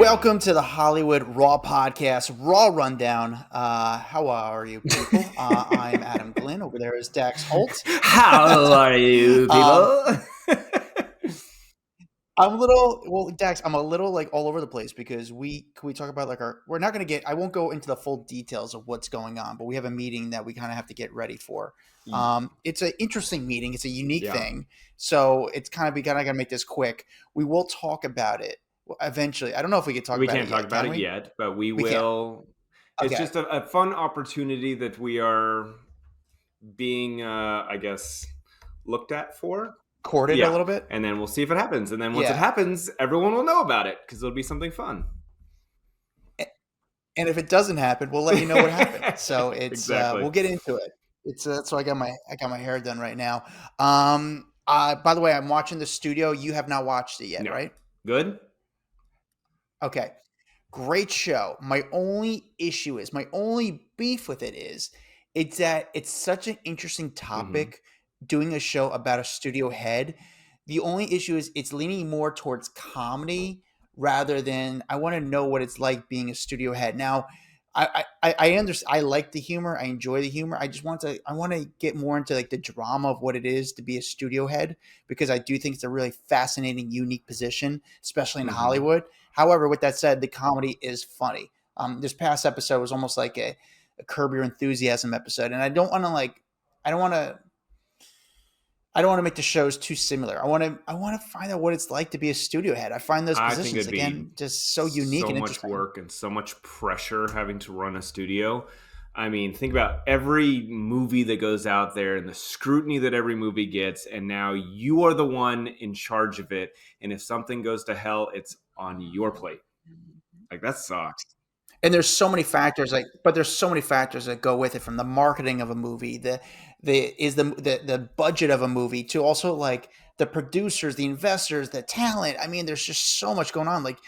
Welcome to the Hollywood Raw Podcast, Raw Rundown. How are you, people? I'm Adam Glyn. Over there is Dax Holt. How are you, people? Dax, I'm a little like all over the place because we talk about like we're not going to get, I won't go into the full details of what's going on, but we have a meeting that we kind of have to get ready for. It's an interesting meeting. It's a unique thing. So it's kind of, we got to make this quick. We will talk about it eventually. I don't know if we can talk about it yet. We can't talk about it yet, but we will. It's just a fun opportunity that we are being, I guess, looked at for. Courted a little bit. And then we'll see if it happens. And then once it happens, everyone will know about it because it'll be something fun. And if it doesn't happen, we'll let you know what happened. So it's we'll get into it. It's so I got my hair done right now. By the way, I'm watching The Studio. You have not watched it yet, right? Good. Okay. Great show. My only beef with it is it's that it's such an interesting topic doing a show about a studio head. The only issue is it's leaning more towards comedy rather than I want to know what it's like being a studio head. Now, I understand. I like the humor. I enjoy the humor. I want to get more into like the drama of what it is to be a studio head because I do think it's a really fascinating, unique position, especially in Hollywood. However, with that said, the comedy is funny. This past episode was almost like a Curb Your Enthusiasm episode, and I don't want to make the shows too similar. I want to find out what it's like to be a studio head. I find those positions again just so unique and interesting. So much work and so much pressure having to run a studio. I mean, think about every movie that goes out there and the scrutiny that every movie gets, and now you are the one in charge of it. And if something goes to hell, it's on your plate. Like, that sucks. And there's so many factors, that go with it, from the marketing of a movie, the budget of a movie, to also like the producers, the investors, the talent. I mean, there's just so much going on. Like,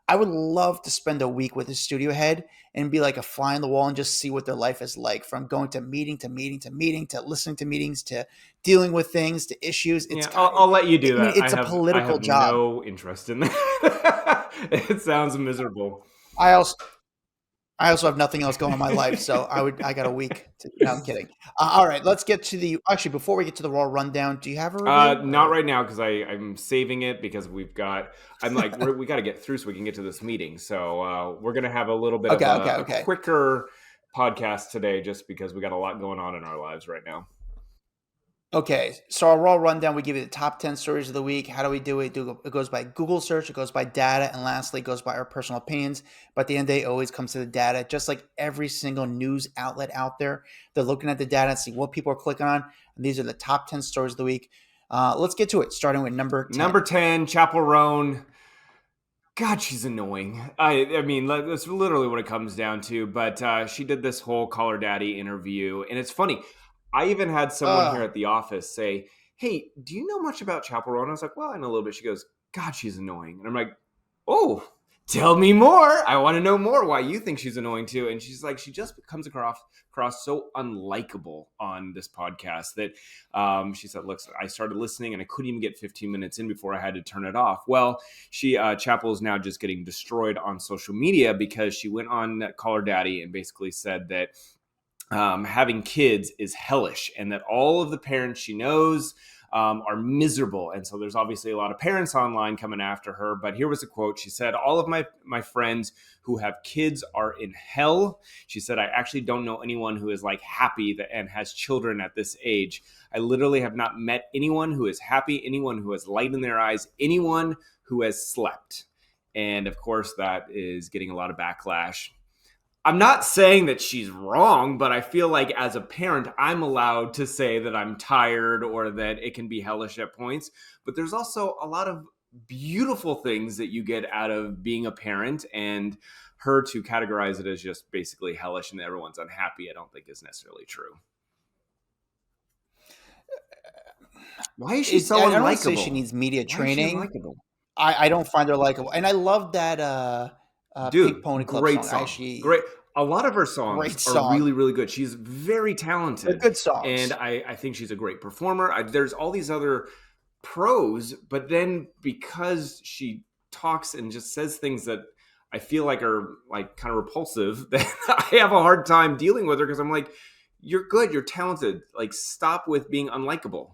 I would love to spend a week with a studio head and be like a fly on the wall and just see what their life is like, from going to meeting to meeting to meeting to listening to meetings to deling with things to issues. I'll let you do that. It's a political job. No interest in that. It sounds miserable. I also have nothing else going on in my life, so I got a week. No, I'm kidding. All right, let's get to before we get to the Raw Rundown, do you have a review? Not right now because I'm saving it because we got to get through so we can get to this meeting. So we're going to have a little bit of a quicker podcast today just because we got a lot going on in our lives right now. Okay, so our Raw Rundown, we give you the top 10 stories of the week. How do we do it? It goes by Google search, it goes by data, and lastly, it goes by our personal opinions. But at the end of the day, it always comes to the data. Just like every single news outlet out there, they're looking at the data and see what people are clicking on. And these are the top 10 stories of the week. Let's get to it, starting with number 10. Number 10, Chappell Roan. God, she's annoying. I mean, that's literally what it comes down to. But she did this whole Call Her Daddy interview, and it's funny. I even had someone here at the office say, "Hey, do you know much about Chappell Roan?" I was like, "Well, I know a little bit." She goes, "God, she's annoying." And I'm like, "Oh, tell me more. I want to know more why you think she's annoying too." And she's like, she just comes across so unlikable on this podcast that she said, "Look, I started listening and I couldn't even get 15 minutes in before I had to turn it off." Well, Chappell is now just getting destroyed on social media because she went on Call Her Daddy and basically said that having kids is hellish and that all of the parents she knows are miserable. And so there's obviously a lot of parents online coming after her. But here was a quote. She said, "All of my friends who have kids are in hell." She said, "I actually don't know anyone who is like happy and has children at this age. I literally have not met anyone who is happy, anyone who has light in their eyes, anyone who has slept." And of course, that is getting a lot of backlash. I'm not saying that she's wrong, but I feel like as a parent, I'm allowed to say that I'm tired or that it can be hellish at points. But there's also a lot of beautiful things that you get out of being a parent, and her to categorize it as just basically hellish and everyone's unhappy, I don't think is necessarily true. Why is she so unlikable? I don't say she needs media training. I don't find her likable. And I love that Pink Pony Club great song. Great. A lot of her songs are really, really good. She's very talented. They're good songs. And I think she's a great performer. There's all these other pros, but then because she talks and just says things that I feel like are like kind of repulsive, that I have a hard time dealing with her because I'm like, you're good, you're talented. Like, stop with being unlikable.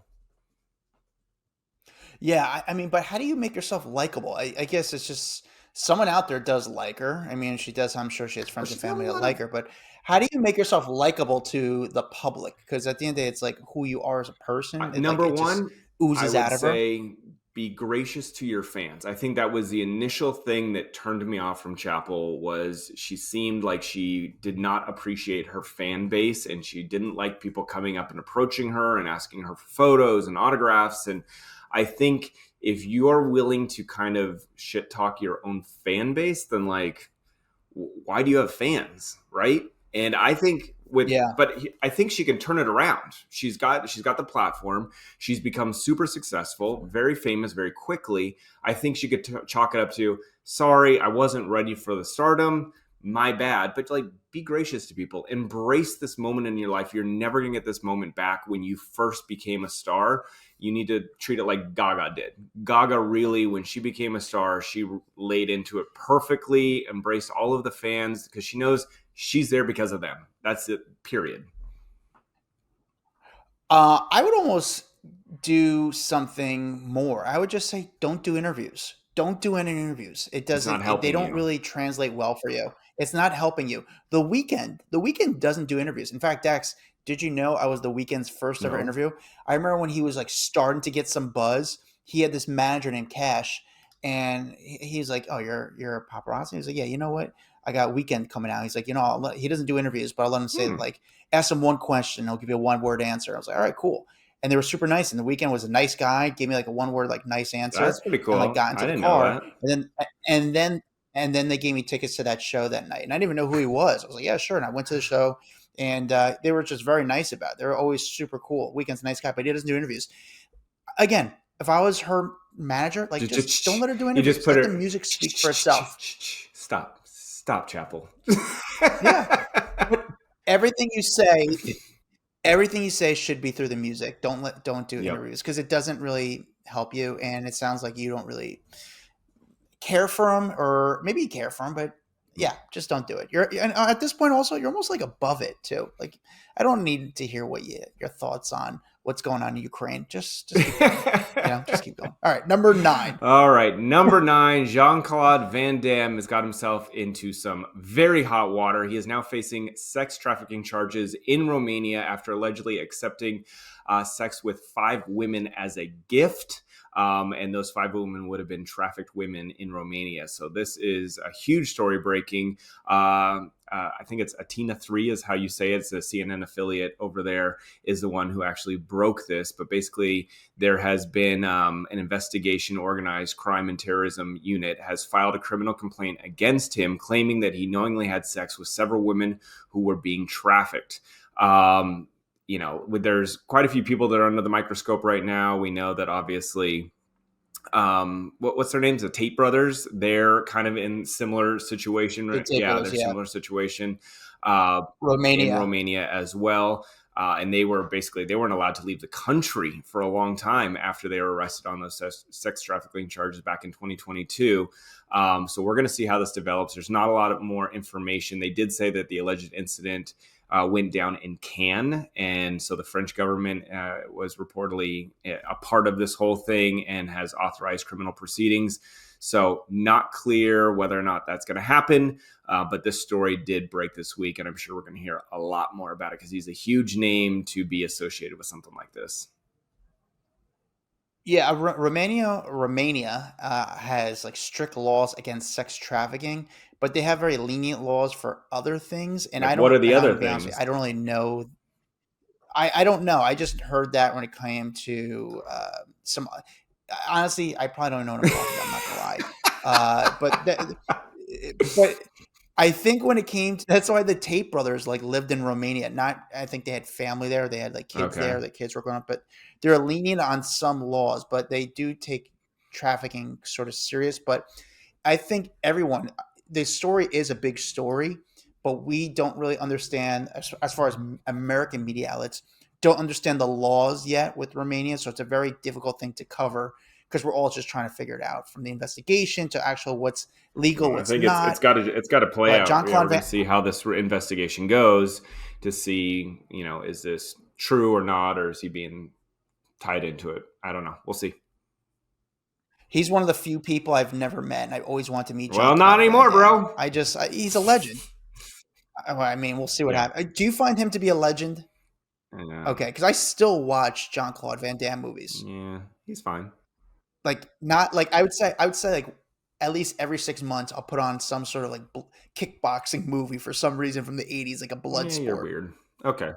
Yeah, I mean, but how do you make yourself likable? I guess it's just someone out there does like her. I mean, she does. I'm sure she has Well, friends and she's got a family that lot like of. her. But how do you make yourself likable to the public? Because at the end of the day, it's like who you are as a person. It like Number it just one, I oozes would out of her. say be gracious to your fans. I think that was the initial thing that turned me off from Chappell. Was she seemed like she did not appreciate her fan base, and she didn't like people coming up and approaching her and asking her for photos and autographs. And I think if you're willing to kind of shit talk your own fan base, then like, why do you have fans, right? And I think with, Yeah. but I think she can turn it around. She's got the platform. She's become super successful, very famous, very quickly. I think she could chalk it up to, sorry, I wasn't ready for the stardom, my bad. But like, be gracious to people, embrace this moment in your life. You're never gonna get this moment back. When you first became a star, you need to treat it like Gaga did. Gaga really, when she became a star, she laid into it perfectly, embraced all of the fans because she knows she's there because of them. That's it, period. I would almost do something more. I would just say, don't do interviews. Don't do any interviews. It It's not doesn't. They helping don't you. really translate well for you. It's not helping you. The weekend doesn't do interviews. In fact, Dex, did you know I was the weekend's first ever No. interview? I remember when he was like starting to get some buzz. He had this manager named Cash, and he's like, "Oh, you're a paparazzi." He's like, "Yeah, you know what? I got weekend coming out." He's like, he doesn't do interviews, but I'll let him say Hmm. like, ask him one question, he'll give you a one word answer. I was like, all right, cool. And they were super nice. And the weekend was a nice guy, gave me like a one word like nice answer, That's pretty and like cool. got I into the didn't know car, that. and then and then they gave me tickets to that show that night, and I didn't even know who he was. I was like, yeah, sure. And I went to the show, and they were just very nice about it. They were always super cool. Weekend's a nice guy, but he doesn't do interviews. Again, if I was her manager, like just don't let her do You just interviews. put Let the her. music speak for itself. Stop. Stop, Chapel. Yeah, but everything you say everything you say should be through the music. Don't do Yep. interviews because it doesn't really help you, and it sounds like you don't really care for him, or maybe you care for him, but yeah, just don't do it. You're and at this point also you're almost like above it too. Like I don't need to hear your thoughts on what's going on in Ukraine. Just keep going. Just keep going. All right, number 9. All right, number 9, Jean-Claude Van Damme has got himself into some very hot water. He is now facing sex trafficking charges in Romania after allegedly accepting sex with 5 women as a gift. And those 5 women would have been trafficked women in Romania. So this is a huge story breaking. I think it's Atina 3 is how you say it. It's a CNN affiliate over there, is the one who actually broke this. But basically, there has been an investigation. Organized crime and terrorism unit has filed a criminal complaint against him, claiming that he knowingly had sex with several women who were being trafficked. There's quite a few people that are under the microscope right now. We know that obviously, what's their names? The Tate brothers. They're kind of in similar situation. The Right? tape Yeah, brothers, they're yeah. similar situation uh, in Romania. Romania as well. And they weren't allowed to leave the country for a long time after they were arrested on those sex trafficking charges back in 2022. So we're going to see how this develops. There's not a lot of more information. They did say that the alleged incident went down in Cannes, and so the French government was reportedly a part of this whole thing and has authorized criminal proceedings. So not clear whether or not that's going to happen, but this story did break this week, and I'm sure we're going to hear a lot more about it because he's a huge name to be associated with something like this. Yeah, Romania has like strict laws against sex trafficking, but they have very lenient laws for other things. And Like, what are the I'm other gonna be honest with things? you, I don't really know. I don't know. I just heard that when it came to some. Honestly, I probably don't know what I'm talking about. I'm not gonna lie. But I think when it came to, that's why the Tate brothers like lived in Romania. Not, I think they had family there. They had like kids Okay. there. The kids were growing up, but they're lenient on some laws, but they do take trafficking sort of serious. But I think the story is a big story, but we don't really understand as far as American media outlets don't understand the laws yet with Romania. So it's a very difficult thing to cover because we're all just trying to figure it out, from the investigation to actual what's legal, Well, I what's think it's not. got to play But out. Yeah, Jean-Claude we're going Van, to see how this investigation goes to see, is this true or not, or is he being tied into it? I don't know. We'll see. he's one of the few people I've never met, and I always want to meet Well, not Jean-Claude Van anymore, Damme. bro. He's a legend. I mean, we'll see what Yeah. happens. Do you find him to be a legend? Yeah. Okay, because I still watch Jean-Claude Van Damme movies. Yeah, he's fine. Like, not like I would say like at least every 6 months I'll put on some sort of like kickboxing movie for some reason from the 80s, like a blood Yeah, you're sport. weird. Okay.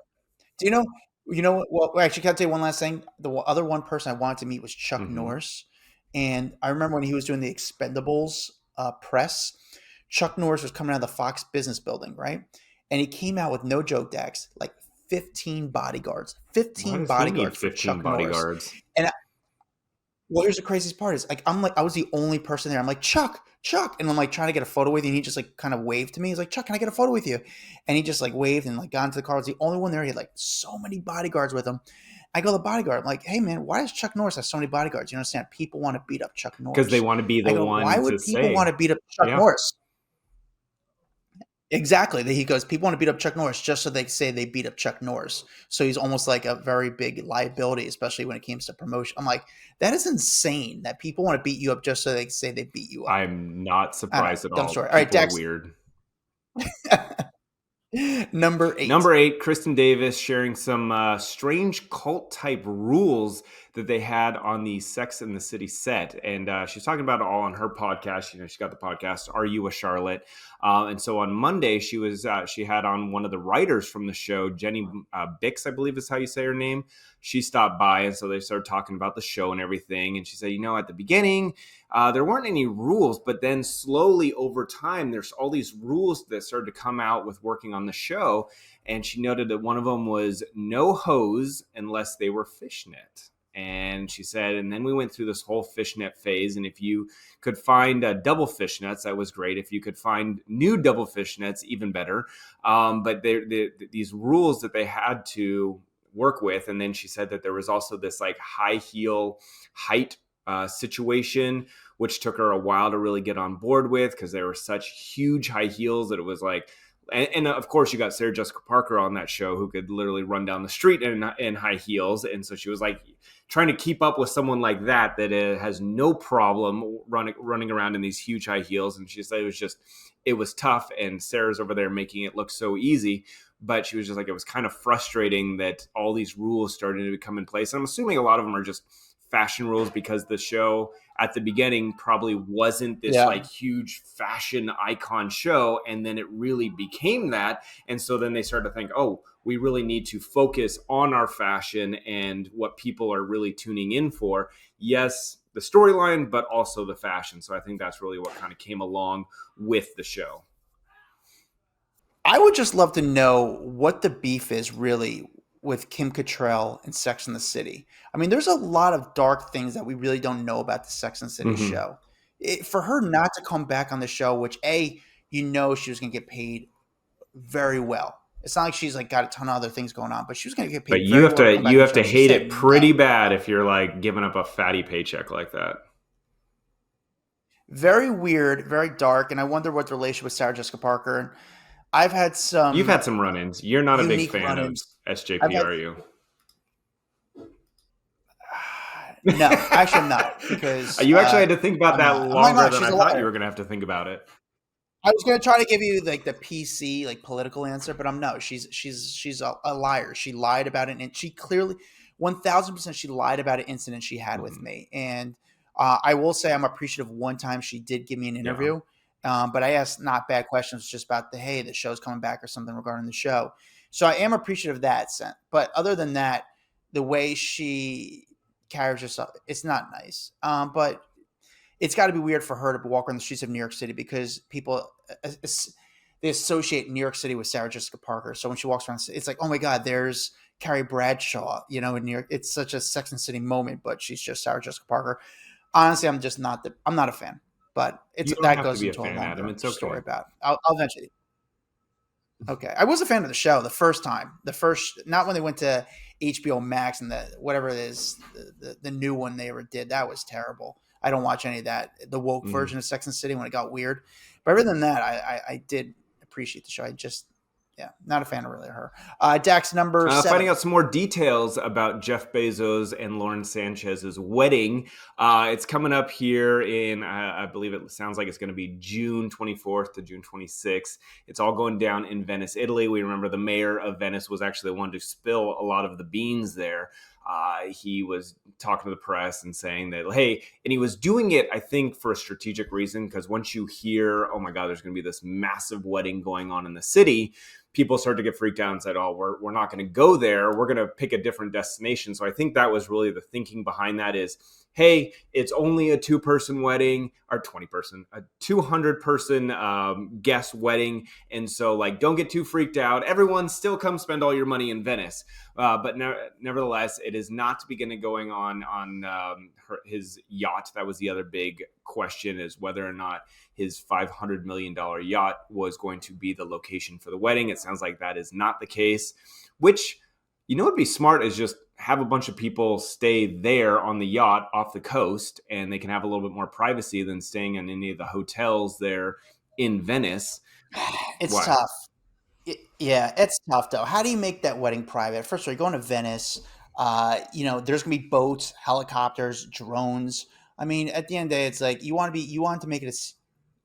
Do you know? You know what? Well, actually, can I tell you one last thing? The other one person I wanted to meet was Chuck Norris, and I remember when he was doing the Expendables press. Chuck Norris was coming out of the Fox Business Building, right? And he came out with, no joke, Dax, like 15 bodyguards, Why 15 does he need bodyguards for 15 Chuck Norris. bodyguards? And well, here's the craziest part is, like, I was the only person there. I'm like, Chuck, and I'm like trying to get a photo with you, and he just like kind of waved to me. He's like, Chuck, can I get a photo with you? And he just like waved and like got into the car. I was the only one there. He had like so many bodyguards with him. I go to the bodyguard. I'm like, hey man, why does Chuck Norris have so many bodyguards? You understand? People want to beat up Chuck Norris Because they want to be I the go, why one to would people want say. to beat up Chuck Yeah. Norris? Exactly. He goes, people want to beat up Chuck Norris just so they say they beat up Chuck Norris. So he's almost like a very big liability, especially when it comes to promotion. I'm like, that is insane that people want to beat you up just so they say they beat you up. I'm not surprised at Dumb all. story. People All right, Dex. are weird. Number 8. Number 8, Kristin Davis sharing some strange cult type rules that they had on the Sex and the City set. And she's talking about it all on her podcast. She got the podcast, Are You a Charlotte? And so on Monday, she had on one of the writers from the show, Jenny Bix, I believe is how you say her name. She stopped by, and so they started talking about the show and everything. And she said, at the beginning, there weren't any rules, but then slowly over time, there's all these rules that started to come out with working on the show. And she noted that one of them was no hose unless they were fishnet. And she said, and then we went through this whole fishnet phase. And if you could find double fishnets, that was great. If you could find new double fishnets, even better. But these rules that they had to work with. And then she said that there was also this like high heel height situation, which took her a while to really get on board with, because they were such huge high heels that it was like, and of course you got Sarah Jessica Parker on that show, who could literally run down the street in high heels. And so she was like trying to keep up with someone like that has no problem running around in these huge high heels. And she said it was tough. And Sarah's over there making it look so easy. But she was just like, it was kind of frustrating that all these rules started to come in place. And I'm assuming a lot of them are just fashion rules, because the show at the beginning probably wasn't this like huge fashion icon show. And then it really became that. And so then they started to think, oh, we really need to focus on our fashion and what people are really tuning in for. Yes, the storyline, but also the fashion. So I think that's really what kind of came along with the show. I would just love to know what the beef is really with Kim Cattrall and Sex and the City. I mean, there's a lot of dark things that we really don't know about the Sex and the City show. For her not to come back on the show, which she was going to get paid very well. It's not like she's like got a ton of other things going on, but she was going to get paid. But you have to hate it pretty bad if you're like giving up a fatty paycheck like that. Very weird, very dark, and I wonder what the relationship with Sarah Jessica Parker. And You've had some run-ins. You're not a big fan of SJP, are you? No, actually I'm not, because you actually had to think about that longer than I thought you were going to have to think about it. I was going to try to give you like the PC, like political answer, but she's a liar. She lied about it, and she clearly 1000% she lied about an incident she had with me. And I will say I'm appreciative. One time she did give me an interview. But I asked not bad questions, just about the show's coming back or something regarding the show. So I am appreciative of that sense. But other than that, the way she carries herself, it's not nice. But it's got to be weird for her to walk around the streets of New York City, because people, they associate New York City with Sarah Jessica Parker. So when she walks around, it's like, oh my God, there's Carrie Bradshaw, in New York. It's such a Sex and the City moment, but she's just Sarah Jessica Parker. Honestly, I'm not a fan. But that goes into a longer story about. I'll eventually. Okay, I was a fan of the show the first time. Not when they went to HBO Max and the whatever it is, the new one they ever did. That was terrible. I don't watch any of that. The woke Mhm. version of Sex and the City when it got weird. But other than that, I did appreciate the show. I just, yeah, not a fan of really her. Dax number Finding 7. out some more details about Jeff Bezos and Lauren Sanchez's wedding. It's coming up here in, I believe it sounds like it's going to be June 24th to June 26th. It's all going down in Venice, Italy. We remember the mayor of Venice was actually the one to spill a lot of the beans there. He was talking to the press and saying that, hey, and he was doing it, I think, for a strategic reason, because once you hear, oh my God, there's going to be this massive wedding going on in the city, people start to get freaked out and said, oh, we're not going to go there. We're going to pick a different destination. So I think that was really the thinking behind that is, hey, it's only a 2-person wedding or 20-person, a 200-person guest wedding. And so like, don't get too freaked out. Everyone still come spend all your money in Venice. But nevertheless, it is not to begin going on his yacht. That was the other big question, is whether or not his $500 million yacht was going to be the location for the wedding. It sounds like that is not the case, which, would be smart is just have a bunch of people stay there on the yacht off the coast, and they can have a little bit more privacy than staying in any of the hotels there in Venice. It's Why? tough. Yeah, it's tough though. How do you make that wedding private? First of all, you're going to Venice. There's gonna be boats, helicopters, drones. I mean, at the end of the day, it's like you want to make it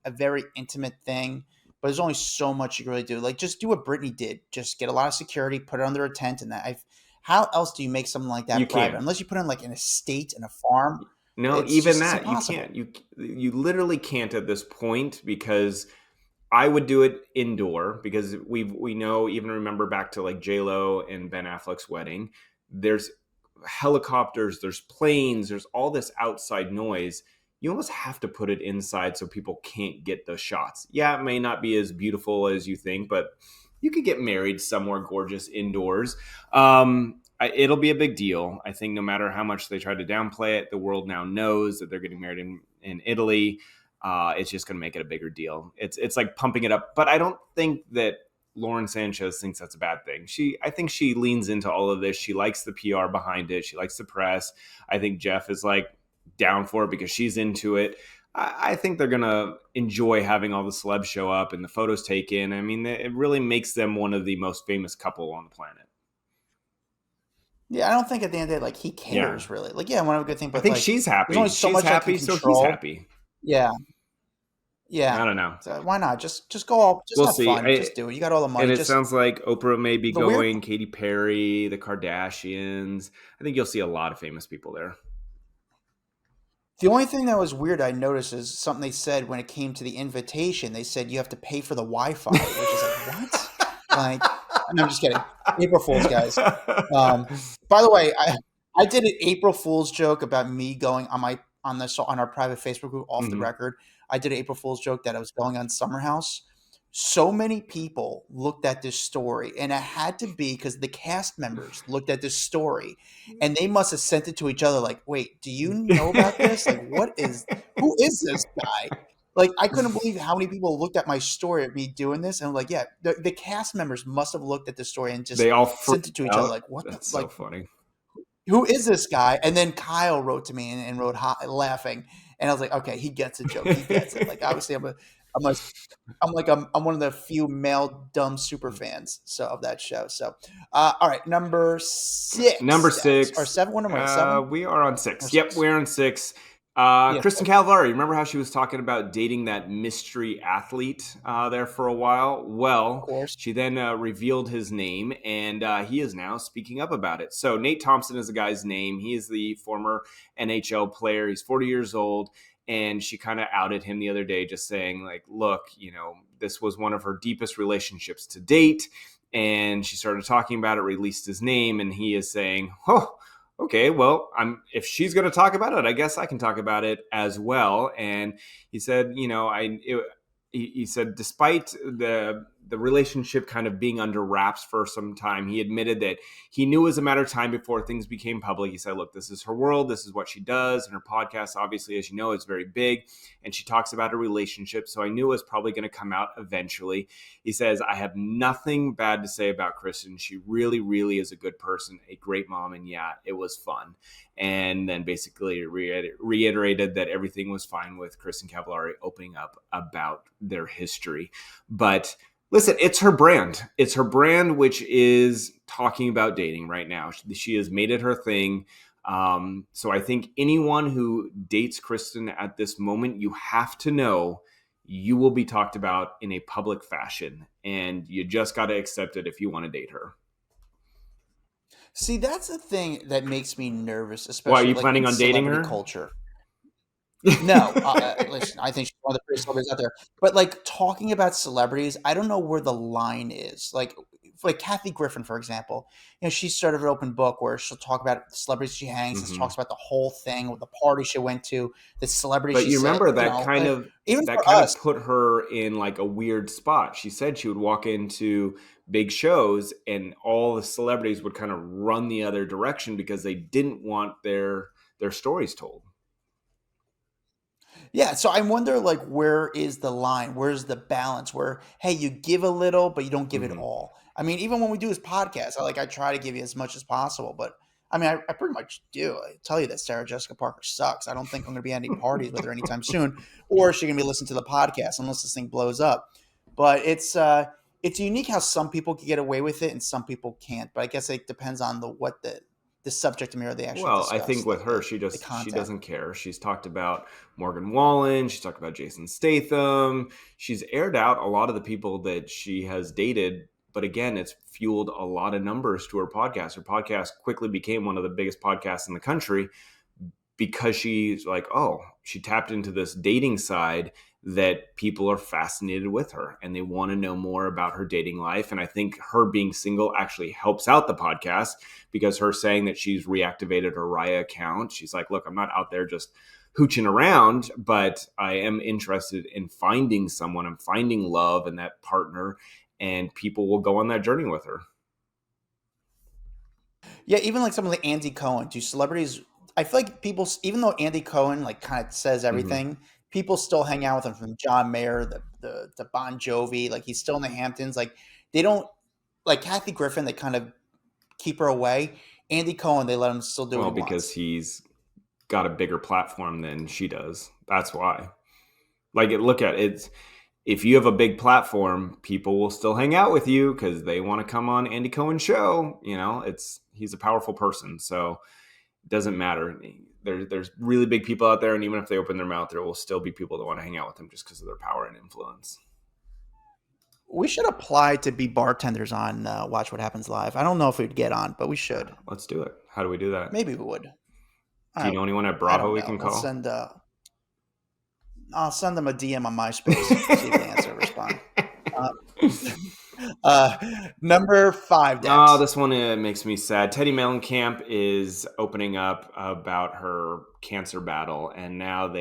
a very intimate thing, but there's only so much you can really do. Like, just do what Britney did. Just get a lot of security, put it under a tent, and that. How else do you make something like You that private? can't. Unless you put in like an estate and a farm, No, even it's that you impossible. can't. You literally can't at this point, because I would do it indoor, because we know, even remember back to like J Lo and Ben Affleck's wedding. There's helicopters, there's planes, there's all this outside noise. You almost have to put it inside so people can't get those shots. Yeah, it may not be as beautiful as you think, but you could get married somewhere gorgeous indoors. It'll be a big deal. I think no matter how much they try to downplay it, the world now knows that they're getting married in Italy. It's just going to make it a bigger deal. It's like pumping it up, but I don't think that Lauren Sanchez thinks that's a bad thing. I think she leans into all of this. She likes the PR behind it. She likes the press. I think Jeff is like down for it because she's into it. I think they're going to enjoy having all the celebs show up and the photos taken. I mean, it really makes them one of the most famous couple on the planet. Yeah, I don't think at the end of the day, like, he Yeah. cares really. Like, yeah, I want to have a good thing, I but think like, she's there's only happy. so She's much I can happy, so he's control. happy. Yeah, I yeah. don't know. So why not? Just go all, just We'll have see. fun. Just do it. You got all the And money. it Just sounds like Oprah may be the weird. going, Katy Perry, the Kardashians. I think you'll see a lot of famous people there. The only thing that was weird I noticed is something they said when it came to the invitation. They said you have to pay for the Wi-Fi, which is like what? Like, no, I'm just kidding. April Fools, guys. By the way, I did an April Fool's joke about me going on our private Facebook group off the Mhm. record. I did an April Fool's joke that I was going on Summer House. So many people looked at this story, and it had to be because the cast members looked at this story, and they must have sent it to each other. Like, wait, do you know about this? Like, who is this guy? Like, I couldn't believe how many people looked at my story at me doing this, and I'm like, yeah, the cast members must have looked at the story and just They all sent freaked it to each other. out. Like, what the That's so like? funny. Who is this guy? And then Kyle wrote to me and wrote laughing, and I was like, okay, he gets a joke. He gets it. Like, obviously, I'm a I'm one of the few male dumb super fans of that show. So, all right, number Number 6, Dax, or 6. 7. What am I? 7 We are on or 6. Yep, 6? we're on 6. Yeah, Kristin Cavallari. Remember how she was talking about dating that mystery athlete there for a while? of Well, course. she then revealed his name, and he is now speaking up about it. So Nate Thompson is the guy's name. He is the former NHL player. He's 40 years old. And she kind of outed him the other day, just saying, like, look, this was one of her deepest relationships to date. And she started talking about it, released his name, and he is saying, oh, okay, well, if she's going to talk about it, I guess I can talk about it as well. And he said, he said, despite the relationship kind of being under wraps for some time. He admitted that he knew it was a matter of time before things became public. He said, look, this is her world. This is what she does. And her podcast, obviously, as you know, is very big. And she talks about a relationship. So I knew it was probably going to come out eventually. He says, I have nothing bad to say about Kristin. She really, really is a good person, a great mom. And yeah, it was fun. And then basically reiterated that everything was fine with Chris and Cavallari opening up about their history. But listen, it's her brand. It's her brand, which is talking about dating right now. She has made it her thing. So I think anyone who dates Kristin at this moment, you have to know you will be talked about in a public fashion. And you just got to accept it if you want to date her. See, that's the thing that makes me nervous, Why, are especially you like planning in on dating celebrity her? culture. No, listen, I think she's one of the prettiest celebrities out there. But like talking about celebrities, I don't know where the line is. Like Kathy Griffin, for example, she's sort of an open book where she'll talk about the celebrities she hangs and Mm-hmm. talks about the whole thing, with the party she went to, the celebrity But she you said, remember that kind of even that for kind us. of put her in like a weird spot. She said she would walk into big shows and all the celebrities would kind of run the other direction because they didn't want their stories told. Yeah, so I wonder, like, where is the line? Where's the balance where, hey, you give a little, but you don't give it Mm-hmm. all? I mean, even when we do this podcast, I try to give you as much as possible, but I mean, I pretty much do. I tell you that Sarah Jessica Parker sucks. I don't think I'm going to be at any parties with her anytime soon, or is she going to be listening to the podcast unless this thing blows up. But it's unique how some people can get away with it and some people can't. But I guess it depends on the subject matter they actually Well, I discuss, think with like her, the she content. doesn't care. She's talked about Morgan Wallen. She's talked about Jason Statham. She's aired out a lot of the people that she has dated. But again, it's fueled a lot of numbers to her podcast. Her podcast quickly became one of the biggest podcasts in the country because she's like, oh, she tapped into this dating side that people are fascinated with her and they want to know more about her dating life. And I think her being single actually helps out the podcast because her saying that she's reactivated her Raya account. She's like, look, I'm not out there just hooching around, but I am interested in finding someone. I'm finding love and that partner, and people will go on that journey with her. Yeah, even like some of the Andy Cohen, do celebrities? I feel like people, even though Andy Cohen like kind of says Mm-hmm. everything, people still hang out with him. From John Mayer, the Bon Jovi, like he's still in the Hamptons. Like they don't like Kathy Griffin. They kind of keep her away. Andy Cohen, they let him still do what Well, he because wants. he's got a bigger platform than she does. That's why. Like, look at it. If you have a big platform, people will still hang out with you because they want to come on Andy Cohen's show. He's a powerful person, so it doesn't matter. There's really big people out there, and even if they open their mouth, there will still be people that want to hang out with them just because of their power and influence. We should apply to be bartenders on Watch What Happens Live. I don't know if we'd get on, but we should. Let's do it. How do we do that? Maybe we would. Do you know anyone at I Bravo don't we know. can call? I'll send them a DM on MySpace. See if they answer or respond. Number 5, Oh, Dex. this one makes me sad. Teddi Mellencamp is opening up about her cancer battle, and now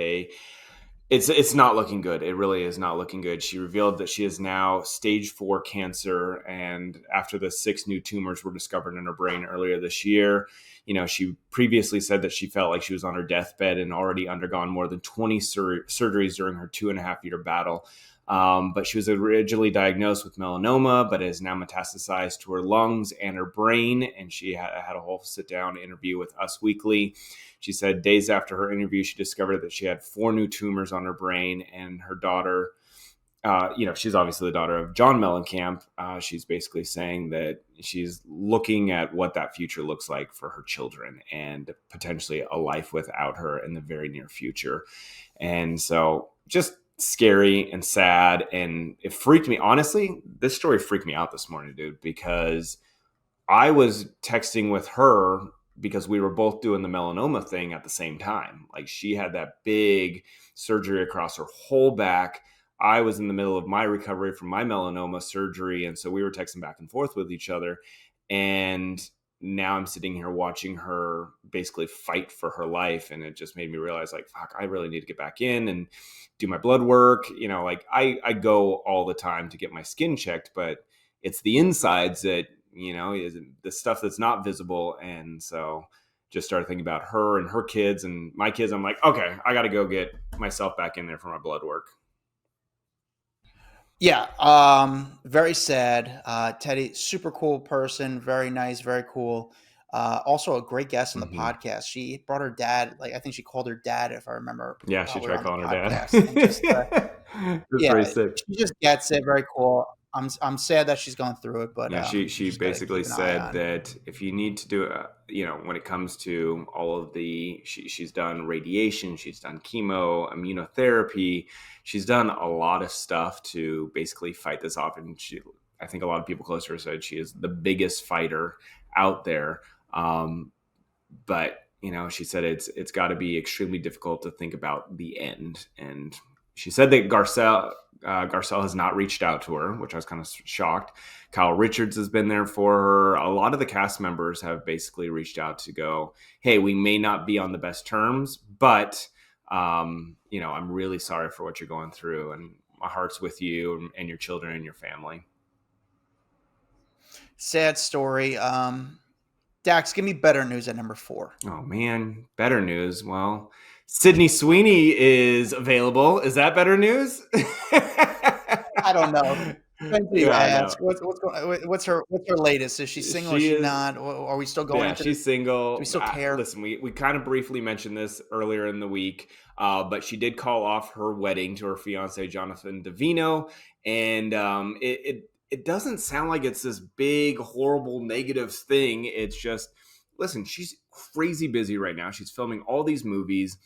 it's not looking good. It really is not looking good. She revealed that she is now stage 4 cancer, and after the 6 new tumors were discovered in her brain earlier this year, she previously said that she felt like she was on her deathbed and already undergone more than 20 surgeries during her 2.5-year battle. But she was originally diagnosed with melanoma, but has now metastasized to her lungs and her brain. And she had a whole sit-down interview with Us Weekly. She said days after her interview, she discovered that she had 4 new tumors on her brain, and her daughter, she's obviously the daughter of John Mellencamp. She's basically saying that she's looking at what that future looks like for her children and potentially a life without her in the very near future. And so just scary and sad. And it freaked me. Honestly, this story freaked me out this morning, dude, because I was texting with her because we were both doing the melanoma thing at the same time. Like, she had that big surgery across her whole back. I was in the middle of my recovery from my melanoma surgery. And so we were texting back and forth with each other. And now I'm sitting here watching her basically fight for her life. And it just made me realize, like, fuck, I really need to get back in and do my blood work. Like I go all the time to get my skin checked, but it's the insides that, is the stuff that's not visible. And so just started thinking about her and her kids and my kids. I'm like, okay, I got to go get myself back in there for my blood work. Yeah, very sad. Teddi, super cool person, very nice, very cool. Also a great guest on the podcast. She brought her dad, like I think she called her dad, if I remember. Yeah, she we were tried on the calling her dad. podcast, and just That's yeah, pretty sick. she just gets it. Very cool. I'm sad that she's going through it, but Yeah, you she just gotta basically keep an eye said on. that if you need to do when it comes to all of she's done radiation, she's done chemo, immunotherapy, she's done a lot of stuff to basically fight this off. And I think a lot of people close to her said she is the biggest fighter out there. But she said it's got to be extremely difficult to think about the end. And she said that Garcelle has not reached out to her, which I was kind of shocked. Kyle Richards has been there for her. A lot of the cast members have basically reached out to go, hey, we may not be on the best terms, but I'm really sorry for what you're going through, and my heart's with you and your children and your family. Sad story. Dax, give me better news at number 4. Oh man, better news. Well, Sydney Sweeney is available. Is that better news? I don't know. When do you ask? What's her latest? Is she single? Is she not? Are we still going? Yeah, she's single. Do we still care? Listen, we kind of briefly mentioned this earlier in the week, but she did call off her wedding to her fiance Jonathan Davino, and it doesn't sound like it's this big, horrible, negative thing. It's just, listen, she's crazy busy right now. She's filming all these movies.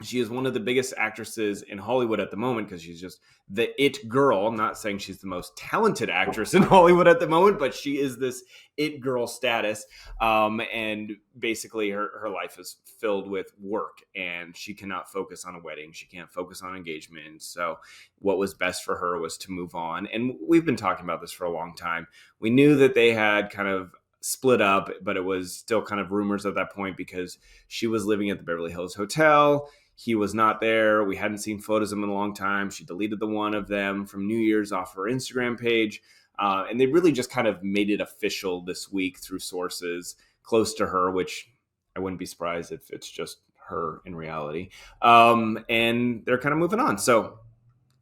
She is one of the biggest actresses in Hollywood at the moment because she's just the it girl. I'm not saying she's the most talented actress in Hollywood at the moment, but she is this it girl status. And basically her life is filled with work, and she cannot focus on a wedding. She can't focus on engagement. So what was best for her was to move on. And we've been talking about this for a long time. We knew that they had kind of split up, but it was still kind of rumors at that point because she was living at the Beverly Hills Hotel. He was not there. We hadn't seen photos of him in a long time. She deleted the one of them from New Year's off her Instagram page. And they really just kind of made it official this week through sources close to her, which I wouldn't be surprised if it's just her in reality. And they're kind of moving on. So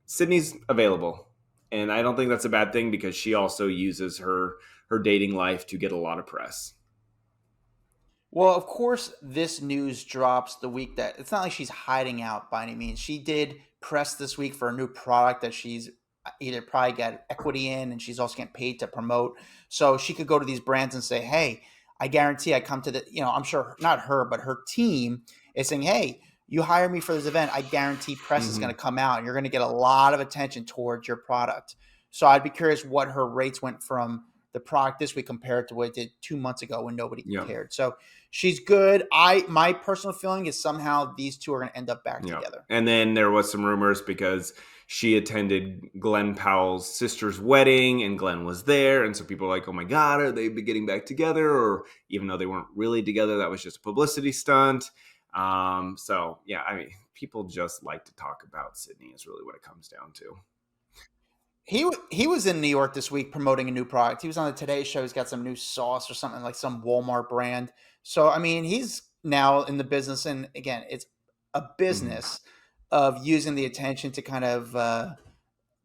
Sydney's available. And I don't think that's a bad thing because she also uses her dating life to get a lot of press. Well, of course, this news drops the week that it's not like she's hiding out by any means. She did press this week for a new product that she's either probably got equity in, and she's also getting paid to promote. So she could go to these brands and say, hey, I guarantee I come to the, I'm sure not her, but her team is saying, hey, you hire me for this event. I guarantee press is going to come out and you're going to get a lot of attention towards your product. So I'd be curious what her rates went from the product this week compared to what it did 2 months ago when nobody cared. So she's good. My personal feeling is somehow these two are going to end up back together. And then there was some rumors because she attended Glen Powell's sister's wedding and Glen was there. And so people are like, oh my God, are they getting back together? Or even though they weren't really together, that was just a publicity stunt. So yeah, I mean, people just like to talk about Sydney is really what it comes down to. He was in New York this week promoting a new product. He was on the Today Show. He's got some new sauce or something like some Walmart brand. So, I mean, he's now in the business. And again, it's a business of using the attention to kind of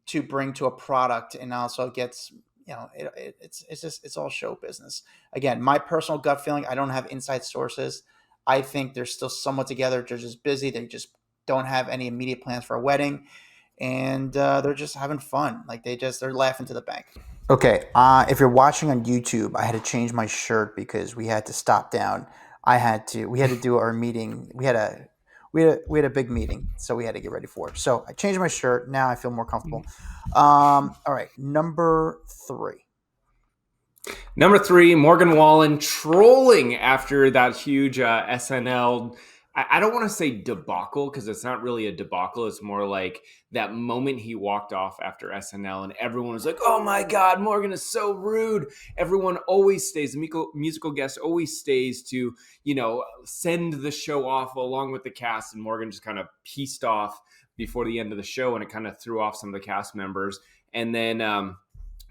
to bring to a product, and also gets, it's all show business. Again, my personal gut feeling, I don't have inside sources. I think they're still somewhat together. They're just busy. They just don't have any immediate plans for a wedding. And they're just having fun. Like they're laughing to the bank. Okay. If you're watching on YouTube, I had to change my shirt because we had to stop down. We had to do our meeting. We had a big meeting, so we had to get ready for it. So I changed my shirt. Now I feel more comfortable. All right. Number 3. Morgan Wallen trolling after that huge SNL I don't want to say debacle because it's not really a debacle. It's more like that moment he walked off after SNL and everyone was like, oh my God, Morgan is so rude. Everyone always stays, the musical guest always stays to, send the show off along with the cast. And Morgan just kind of pieced off before the end of the show, and it kind of threw off some of the cast members. And then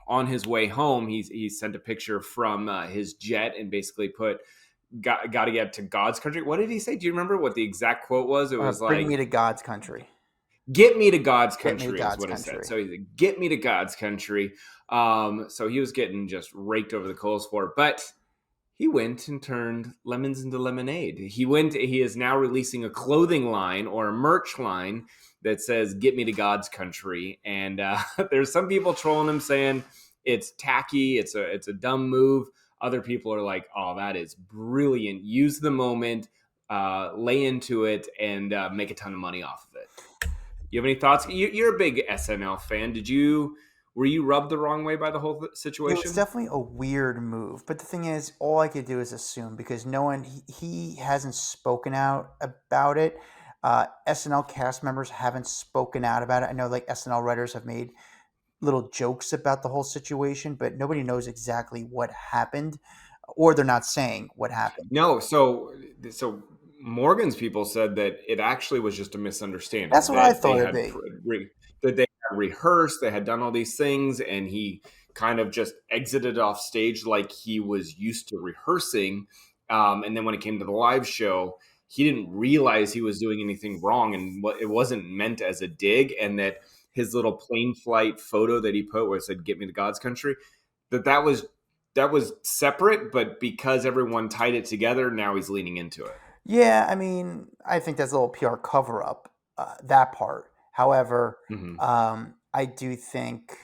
on his way home, he sent a picture from his jet and basically put, got to get to God's country. What did he say? Do you remember what the exact quote was? It was Bring like, me to God's country. get me to God's Get me to country is God's what country. it said. So he's like, get me to God's country. So he was getting just raked over the coals for it. But he went and turned lemons into lemonade. He is now releasing a clothing line or a merch line that says, get me to God's country. And there's some people trolling him saying it's tacky. It's a dumb move. Other people are like, oh, that is brilliant. Use the moment, lay into it, and make a ton of money off of it. You have any thoughts? You're a big SNL fan. Were you rubbed the wrong way by the whole situation? It was definitely a weird move. But the thing is, all I could do is assume because no one, he hasn't spoken out about it. SNL cast members haven't spoken out about it. I know like SNL writers have made little jokes about the whole situation, but nobody knows exactly what happened, or they're not saying what happened. No, so Morgan's people said that it actually was just a misunderstanding. That's what I thought it'd be. That they had rehearsed, they had done all these things, and he kind of just exited off stage like he was used to rehearsing. And then when it came to the live show, he didn't realize he was doing anything wrong, and it wasn't meant as a dig, and that his little plane flight photo that he put where it said, get me to God's country, that was separate, but because everyone tied it together, now he's leaning into it. Yeah, I mean, I think that's a little PR cover up, that part. However, I do think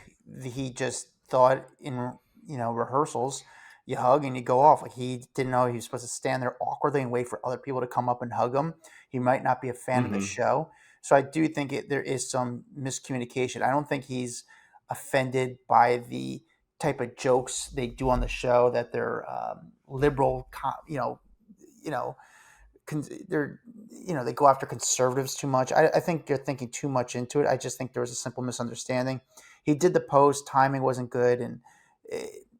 he just thought in rehearsals, you hug and you go off. Like he didn't know he was supposed to stand there awkwardly and wait for other people to come up and hug him. He might not be a fan of the show. So I do think there is some miscommunication. I don't think he's offended by the type of jokes they do on the show, that they're liberal, they're they go after conservatives too much. I think you're thinking too much into it. I just think there was a simple misunderstanding. He did the post, timing wasn't good, and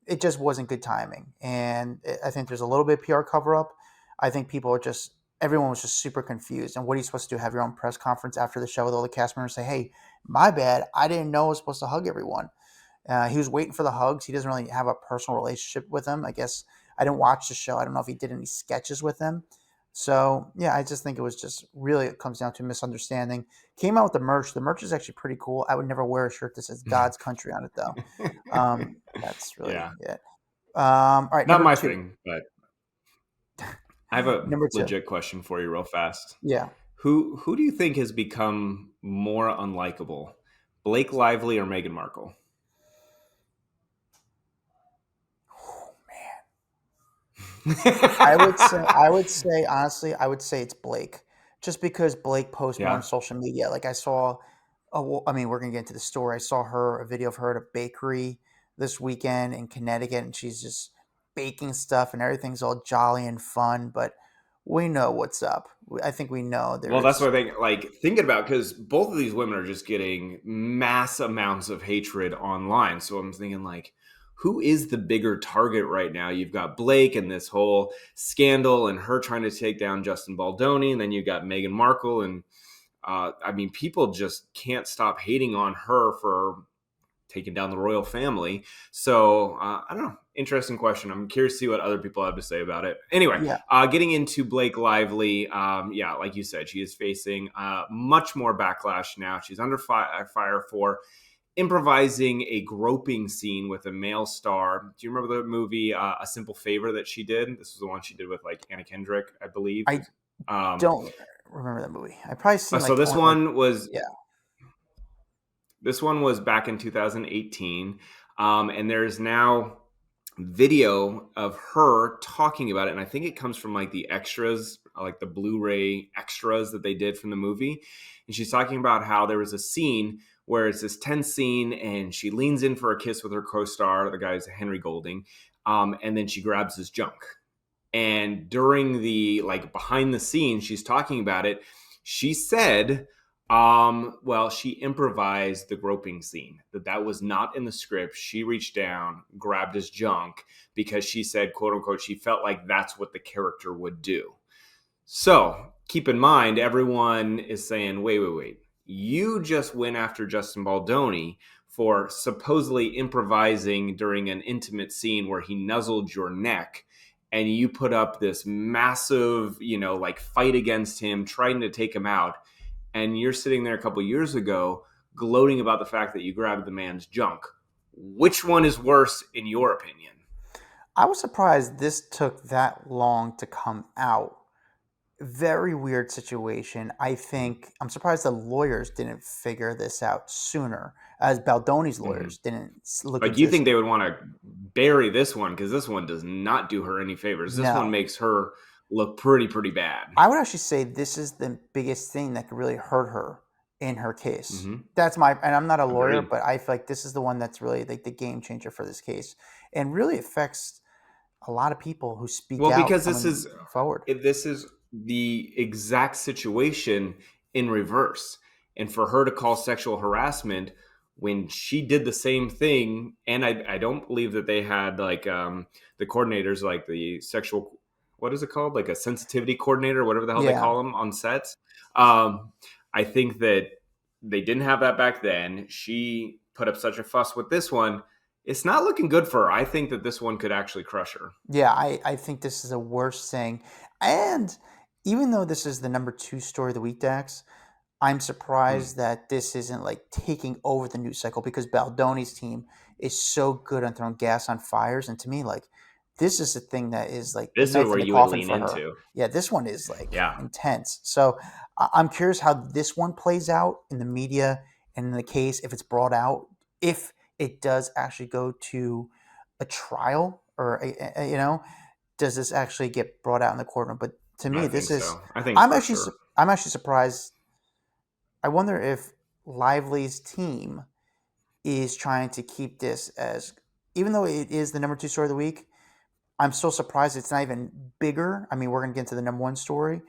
it just wasn't good timing. And I think there's a little bit of PR cover up. I think everyone was just super confused. And what are you supposed to do? Have your own press conference after the show with all the cast members and say, hey, my bad, I didn't know I was supposed to hug everyone. He was waiting for the hugs. He doesn't really have a personal relationship with them. I guess I didn't watch the show. I don't know if he did any sketches with them. So, yeah, I just think it comes down to misunderstanding. Came out with the merch. The merch is actually pretty cool. I would never wear a shirt that says God's country on it, though. That's really it. All right. Not my thing, but I have a legit question for you real fast. Yeah. Who do you think has become more unlikable, Blake Lively or Meghan Markle? I would say honestly, it's Blake, just because Blake posts more on social media. Like I saw, we're gonna get into the story. I saw a video of her at a bakery this weekend in Connecticut, and she's just baking stuff, and everything's all jolly and fun. But we know what's up. I think we know. Well, that's what I think. Like thinking about, because both of these women are just getting mass amounts of hatred online. So I'm thinking like, who is the bigger target right now? You've got Blake and this whole scandal and her trying to take down Justin Baldoni. And then you've got Meghan Markle. And people just can't stop hating on her for taking down the royal family. So I don't know. Interesting question. I'm curious to see what other people have to say about it. Anyway, getting into Blake Lively. Like you said, she is facing much more backlash now. She's under fire for improvising a groping scene with a male star. Do you remember the movie A Simple Favor that she did? This was the one she did with like Anna Kendrick, I believe. I don't remember that movie. I probably seen. So this one was This one was back in 2018, and there's now video of her talking about it, and I think it comes from like the extras, like the Blu-ray extras that they did from the movie. And she's talking about how there was a scene where it's this tense scene and she leans in for a kiss with her co-star, the guy's Henry Golding, and then she grabs his junk. And during the like behind the scenes, she's talking about it. She said, well, she improvised the groping scene. That was not in the script. She reached down, grabbed his junk because she said, quote unquote, she felt like that's what the character would do. So keep in mind, everyone is saying, wait. You just went after Justin Baldoni for supposedly improvising during an intimate scene where he nuzzled your neck. And you put up this massive, like fight against him, trying to take him out. And you're sitting there a couple years ago gloating about the fact that you grabbed the man's junk. Which one is worse in your opinion? I was surprised this took that long to come out. Very weird situation. I'm surprised the lawyers didn't figure this out sooner, as Baldoni's lawyers didn't look Like, into you this. think they would want to bury this one because this one does not do her any favors. This one No. makes her look pretty bad. I would actually say this is the biggest thing that could really hurt her in her case. Mm-hmm. And I'm not a lawyer, Agreed. but I feel like this is the one that's really like the game changer for this case, and really affects a lot of people who speak Well, out because coming forward. this is the exact situation in reverse. And for her to call sexual harassment when she did the same thing, and I don't believe that they had like the coordinators, like the sexual, what is it called? Like a sensitivity coordinator, whatever the hell they Yeah. call them on sets. I think that they didn't have that back then. She put up such a fuss with this one. It's not looking good for her. I think that this one could actually crush her. Yeah, I think this is a worse thing. And even though this is the number 2 story of the week, Dax, I'm surprised that this isn't like taking over the news cycle, because Baldoni's team is so good on throwing gas on fires. And to me, like, this is the thing that is like the This is knife where in the you would coffin lean for her. into. Yeah, this one is like Yeah. intense. So I'm curious how this one plays out in the media and in the case, if it's brought out, if it does actually go to a trial, or does this actually get brought out in the courtroom? But to me, I this think is so. I think I'm for actually sure. I'm actually surprised. I wonder if Lively's team is trying to keep this as, even though it is the number 2 story of the week, I'm still surprised it's not even bigger. I mean, we're going to get into the number 1 story,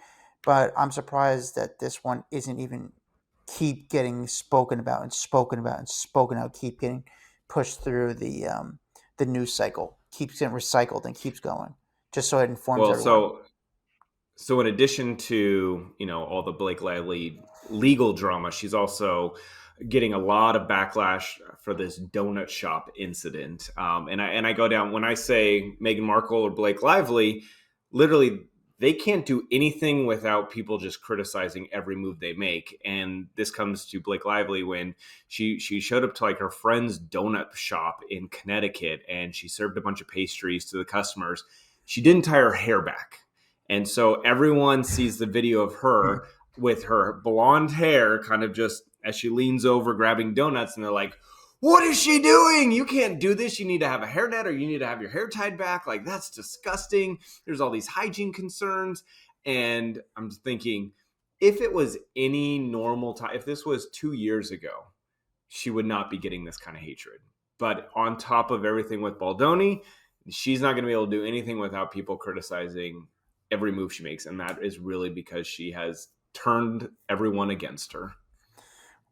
but I'm surprised that this one isn't even keep getting spoken about and spoken about and spoken out, keep getting pushed through the news cycle, keeps getting recycled and keeps going, just so it informs Well, everyone. so in addition to all the Blake Lively legal drama, she's also getting a lot of backlash for this donut shop incident. And I go down, when I say Meghan Markle or Blake Lively, literally they can't do anything without people just criticizing every move they make. And this comes to Blake Lively when she showed up to like her friend's donut shop in Connecticut, and she served a bunch of pastries to the customers. She didn't tie her hair back. And so everyone sees the video of her with her blonde hair kind of just as she leans over grabbing donuts, and they're like, what is she doing? You can't do this. You need to have a hairnet, or you need to have your hair tied back. Like, that's disgusting. There's all these hygiene concerns. And I'm just thinking, if it was any normal time, if this was 2 years ago, she would not be getting this kind of hatred. But on top of everything with Baldoni, she's not going to be able to do anything without people criticizing every move she makes. And that is really because she has turned everyone against her.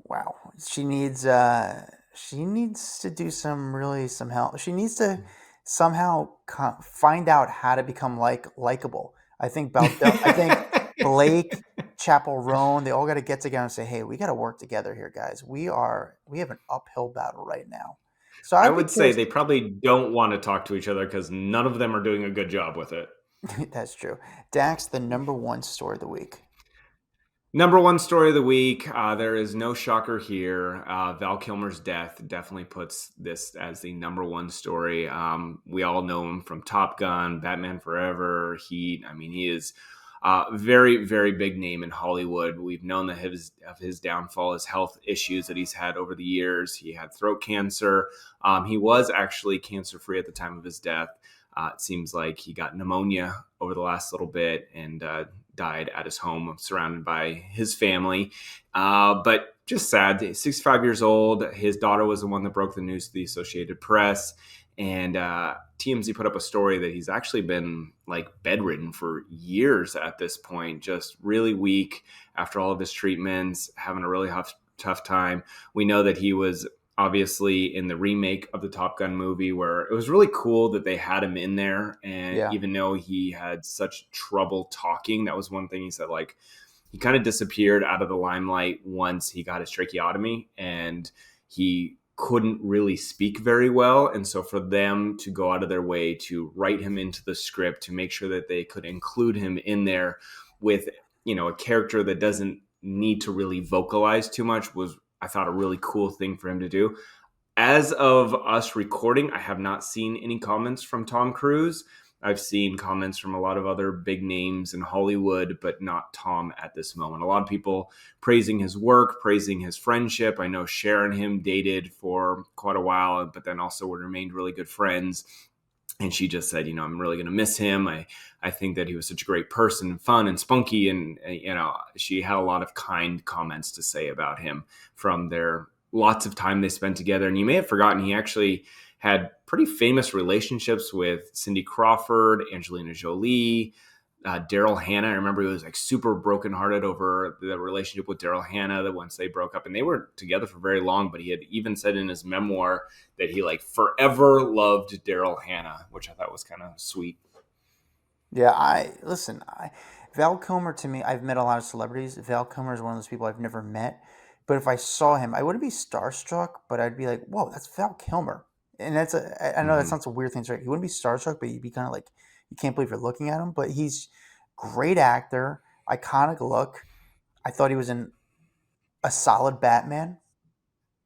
Wow, she needs to do some help. She needs to somehow find out how to become likable. I think Blake, Chappell Roan, they all got to get together and say, "Hey, we got to work together here, guys. We have an uphill battle right now." So I would say they probably don't want to talk to each other because none of them are doing a good job with it. That's true. Dax, the number 1 story of the week. Number 1 story of the week. There is no shocker here. Val Kilmer's death definitely puts this as the number 1 story. We all know him from Top Gun, Batman Forever, Heat. I mean, he is very, very big name in Hollywood. We've known that his downfall, his health issues that he's had over the years. He had throat cancer. He was actually cancer-free at the time of his death. It seems like he got pneumonia over the last little bit and died at his home, surrounded by his family. But just sad. 65 years old. His daughter was the one that broke the news to the Associated Press. And TMZ put up a story that he's actually been like bedridden for years at this point, just really weak after all of his treatments, having a really tough time. We know that he was obviously in the remake of the Top Gun movie, where it was really cool that they had him in there. And even though he had such trouble talking, that was one thing he said, like, he kind of disappeared out of the limelight once he got his tracheotomy, and he couldn't really speak very well. And so for them to go out of their way to write him into the script, to make sure that they could include him in there with, a character that doesn't need to really vocalize too much, was, I thought, a really cool thing for him to do. As of us recording, I have not seen any comments from Tom Cruise. I've seen comments from a lot of other big names in Hollywood, but not Tom at this moment. A lot of people praising his work, praising his friendship. I know Cher and him dated for quite a while, but then also remained really good friends. And she just said, I'm really going to miss him. I think that he was such a great person, fun and spunky. And, she had a lot of kind comments to say about him from their lots of time they spent together. And you may have forgotten, he actually had pretty famous relationships with Cindy Crawford, Angelina Jolie, Daryl Hannah. I remember he was like super brokenhearted over the relationship with Daryl Hannah that once they broke up, and they were together for very long, but he had even said in his memoir that he like forever loved Daryl Hannah, which I thought was kind of sweet. Yeah, Val Kilmer, to me, I've met a lot of celebrities. Val Kilmer is one of those people I've never met, but if I saw him, I wouldn't be starstruck, but I'd be like, whoa, that's Val Kilmer. And I know that sounds a weird thing, right? He wouldn't be starstruck, but you'd be kind of like, you can't believe you're looking at him. But he's great actor, iconic look. I thought he was in a solid Batman.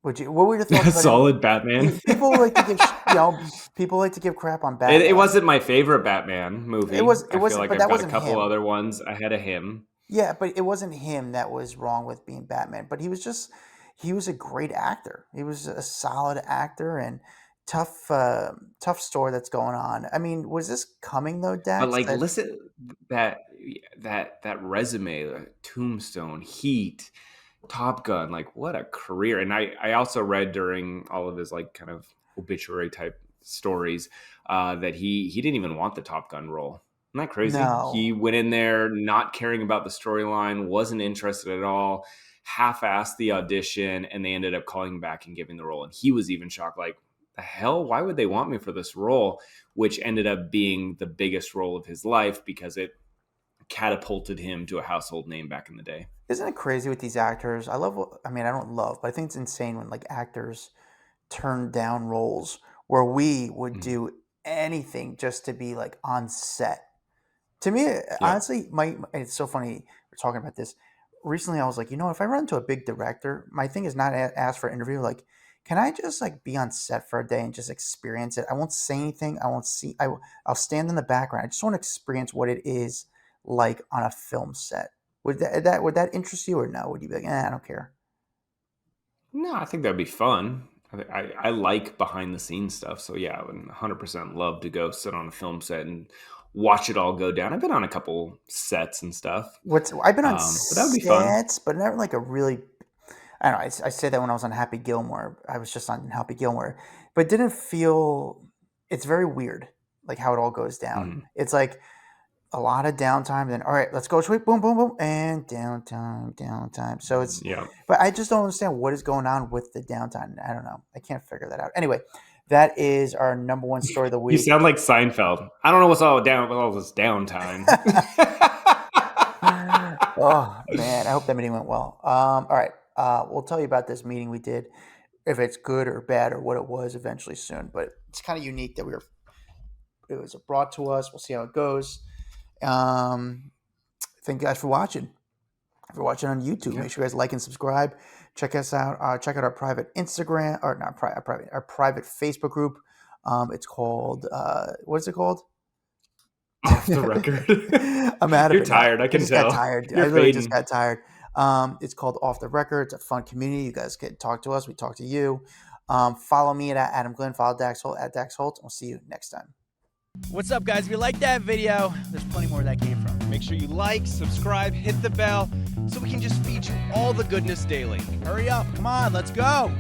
What were your thoughts about solid Batman? People like to give crap on Batman. It wasn't my favorite Batman movie. It was. I feel like but I've that got wasn't a couple him. other ones ahead of him. Yeah, but it wasn't him that was wrong with being Batman. But he was a great actor. He was a solid actor, and tough story that's going on. I mean, was this coming though, Dax? But like, listen, that resume, Tombstone, Heat, Top Gun, like what a career. And I also read during all of his like kind of obituary type stories that he didn't even want the Top Gun role. Isn't that crazy? No. He went in there not caring about the storyline, wasn't interested at all, half-assed the audition, and they ended up calling him back and giving the role. And he was even shocked, like, the hell, why would they want me for this role? Which ended up being the biggest role of his life because it catapulted him to a household name back in the day. Isn't it crazy with these actors? I don't love, but I think it's insane when like actors turn down roles where we would do anything just to be like on set. To me, honestly, it's so funny we're talking about this. Recently, I was like, if I run into a big director, my thing is not ask for an interview. Like, can I just like be on set for a day and just experience it? I won't say anything. I'll stand in the background. I just want to experience what it is like on a film set. Would that interest you or no? Would you be like, I don't care? No, I think that'd be fun. I like behind the scenes stuff. So yeah, I would 100% love to go sit on a film set and watch it all go down. I've been on a couple sets and stuff. I've been on but that would be fun. but never like a really. I don't know. I said that when I was on Happy Gilmore. I was just on Happy Gilmore, but it didn't feel. It's very weird, like how it all goes down. It's like a lot of downtime. Then all right, let's go. Boom, boom, boom, and downtime. So it's But I just don't understand what is going on with the downtime. I don't know. I can't figure that out. Anyway, that is our number one story of the week. You sound like Seinfeld. I don't know what's all down with all this downtime. Oh man, I hope that meeting went well. All right, we'll tell you about this meeting we did, if it's good or bad or what it was eventually soon. But it's kind of unique that it was brought to us. We'll see how it goes. Thank you guys for watching. If you're watching on YouTube, make sure you guys like and subscribe. Check us out. Check out our private Instagram, or not private, our private Facebook group. It's called, what is it called? Off the record. I'm out of it. You're tired. I can tell. Got tired. I really just got tired. It's called Off the Record. It's a fun community. You guys can talk to us. We talk to you. Follow me at Adam Glyn. Follow Dax Holt at Dax Holt. We'll see you next time. What's up, guys? If you like that video, there's plenty more where that came from. Make sure you like, subscribe, hit the bell so we can just feed you all the goodness daily. Hurry up. Come on, let's go.